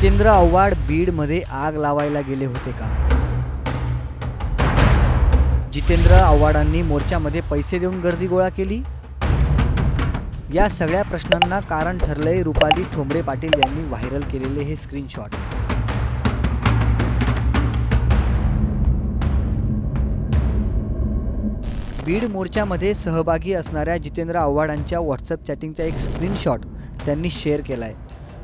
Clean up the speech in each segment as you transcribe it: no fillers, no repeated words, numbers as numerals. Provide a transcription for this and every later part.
जितेंद्र आव्हाड बीडमध्ये आग लावायला गेले होते का? जितेंद्र आव्हाडांनी मोर्चामध्ये पैसे देऊन गर्दी गोळा केली? या सगळ्या प्रश्नांना कारण ठरलंय रुपाली ठोंबरे पाटील यांनी व्हायरल केलेले हे स्क्रीनशॉट। बीड मोर्चामध्ये सहभागी असणाऱ्या जितेंद्र आव्हाडांच्या व्हॉट्सअप चॅटिंगचा एक स्क्रीनशॉट त्यांनी शेअर केलाय।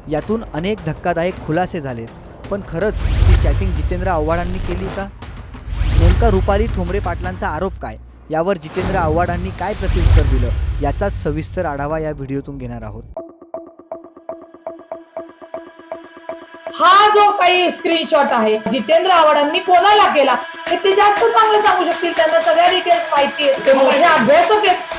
यातून अनेक धक्कादायक खुलासे झाले। पण खरंच ही चॅटिंग जितेंद्र आव्हाडांनी केली का? नेमका रुपाली ठोंबरे पाटलांचा आरोप काय? यावर जितेंद्र आव्हाडांनी काय प्रत्युत्तर दिलं? याचाच सविस्तर आढावा या व्हिडिओतून घेणार आहोत। हा जो काही स्क्रीनशॉट आहे जितेंद्र आव्हाडांनी कोणाला केला हे ते जास्त चांगलं सांगू शकतील। त्यांना सगळ्या डिटेल्स माहिती आहेत, ते मोठे अभ्यासक आहेत।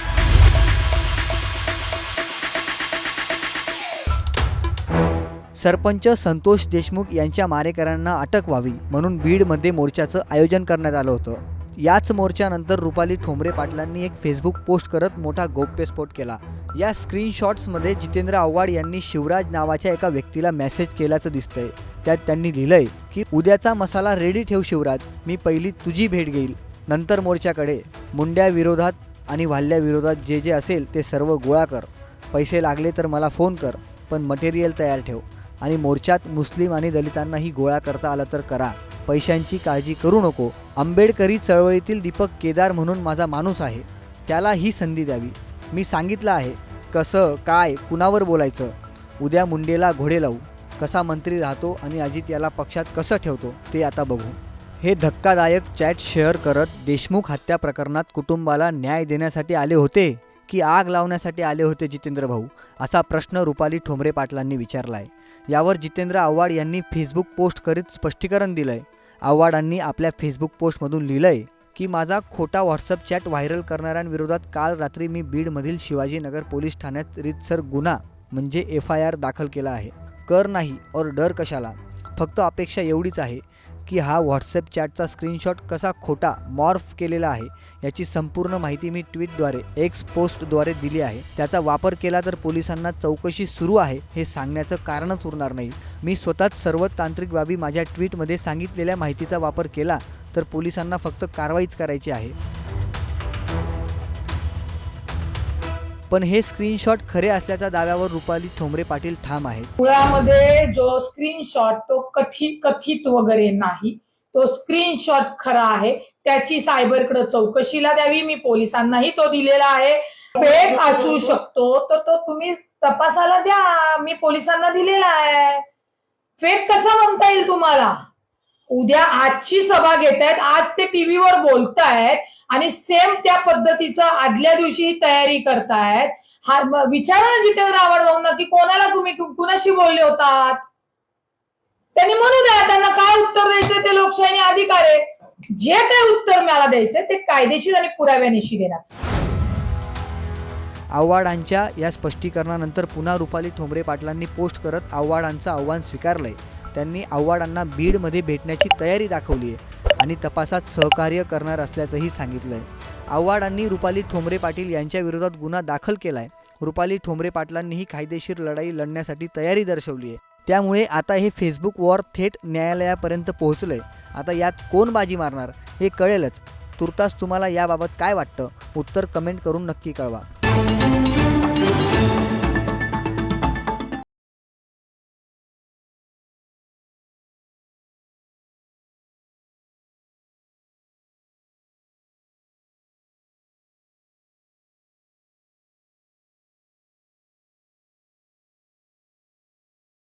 सरपंच संतोष देशमुख यांच्या मारेकऱ्यांना अटक व्हावी म्हणून बीडमध्ये मोर्चाचं आयोजन करण्यात आलं होतं। याच मोर्चानंतर रुपाली ठोंबरे पाटलांनी एक फेसबुक पोस्ट करत मोठा गौप्यस्फोट केला। या स्क्रीनशॉट्समध्ये जितेंद्र आव्हाड यांनी शिवराज नावाच्या एका व्यक्तीला मेसेज केल्याचं दिसतंय। त्यात त्यांनी लिहिलंय की उद्याचा मसाला रेडी ठेव शिवराज, मी पहिली तुझी भेट घेईल, नंतर मोर्चाकडे। मुंड्या विरोधात आणि वाल्ल्या विरोधात जे जे असेल ते सर्व गोळा कर, पैसे लागले तर मला फोन कर, पण मटेरियल तयार ठेव। आणि मोर्चात मुस्लिम आणि दलितांनाही गोळा करता आलं तर करा, पैशांची काळजी करू नको। आंबेडकरी चळवळीतील दीपक केदार म्हणून माझा माणूस आहे, त्याला ही संधी द्यावी। मी सांगितलं आहे कसं काय कुणावर बोलायचं। उद्या मुंडेला घोडे लावू, कसा मंत्री राहतो आणि अजित याला पक्षात कसं ठेवतो ते आता बघू। हे धक्कादायक चॅट शेअर करत देशमुख हत्या प्रकरणात कुटुंबाला न्याय देण्यासाठी आले होते की आग लावण्यासाठी आले होते जितेंद्र भाऊ, असा प्रश्न रुपाली ठोंबरे पाटलांनी विचारलाय। यावर जितेंद्र आव्हाड यांनी फेसबुक पोस्ट करीत स्पष्टीकरण दिलंय। आव्हाडांनी आपल्या फेसबुक पोस्टमधून लिहिलंय की माझा खोटा व्हॉट्सअप चॅट व्हायरल करणाऱ्यांविरोधात काल रात्री मी बीडमधील शिवाजीनगर पोलीस ठाण्यात रीतसर गुन्हा म्हणजे FIR दाखल केला आहे। कर नाही और डर कशाला, फक्त अपेक्षा एवढीच आहे की हा व्हॉट्सअप चॅटचा स्क्रीनशॉट कसा खोटा मॉर्फ केलेला आहे याची संपूर्ण माहिती मी ट्विटद्वारे एक्स पोस्टद्वारे दिली आहे। त्याचा वापर केला तर पोलिसांना चौकशी सुरू आहे हे सांगण्याचं कारणच उरणार नाही। मी स्वतःच सर्व तांत्रिक बाबी माझ्या ट्विटमध्ये सांगितलेल्या माहितीचा वापर केला तर पोलिसांना फक्त कारवाईच करायची आहे। पण हे स्क्रीनशॉट खरे असल्याच्या दाव्यावर रुपाली ठोंबरे पाटील ठाम आहेत। मुळामध्ये जो स्क्रीनशॉट तो कथित वगैरे नाही, तो स्क्रीनशॉट खरा आहे। त्याची सायबरकडे चौकशीला द्यावी, मी पोलिसांनाही तो दिलेला आहे। फेक असू शकतो तर तो तुम्ही तपासाला द्या, मी पोलिसांना दिलेला आहे। फेक कसा म्हणता येईल तुम्हाला? उद्या आजची सभा घेत आहेत, आज ते टीव्हीवर बोलतायत आणि सेम त्या पद्धतीचं आदल्या दिवशी ही तयारी करतायत। हा विचारा ना जितेंद्र आव्हाड भाऊंना की कोणाला तुम्ही कुणाशी बोलले होतात, त्यांनी म्हणू द्या। त्यांना काय उत्तर द्यायचं ते लोकशाही अधिकार आहे। जे काही उत्तर मला द्यायचं ते कायदेशीर आणि पुराव्यानिशी देणार। आव्हाडांच्या या स्पष्टीकरणानंतर पुन्हा रुपाली ठोंबरे पाटलांनी पोस्ट करत आव्हाडांचं आव्हान स्वीकारलंय। त्यांनी आव्हाडांना बीडमध्ये भेटण्याची तयारी दाखवली आहे आणि तपासात सहकार्य करणार असल्याचंही सांगितलंय। आव्हाडांनी रुपाली ठोंबरे पाटील यांच्या विरोधात गुन्हा दाखल केलाय। रुपाली ठोंबरे पाटलांनीही कायदेशीर लढाई लढण्यासाठी तयारी दर्शवली आहे। त्यामुळे आता हे फेसबुक वॉर थेट न्यायालयापर्यंत पोहोचलंय। आता यात कोण बाजी मारणार हे कळेलच। तुर्तास तुम्हाला याबाबत काय वाटतं? उत्तर कमेंट करून नक्की कळवा।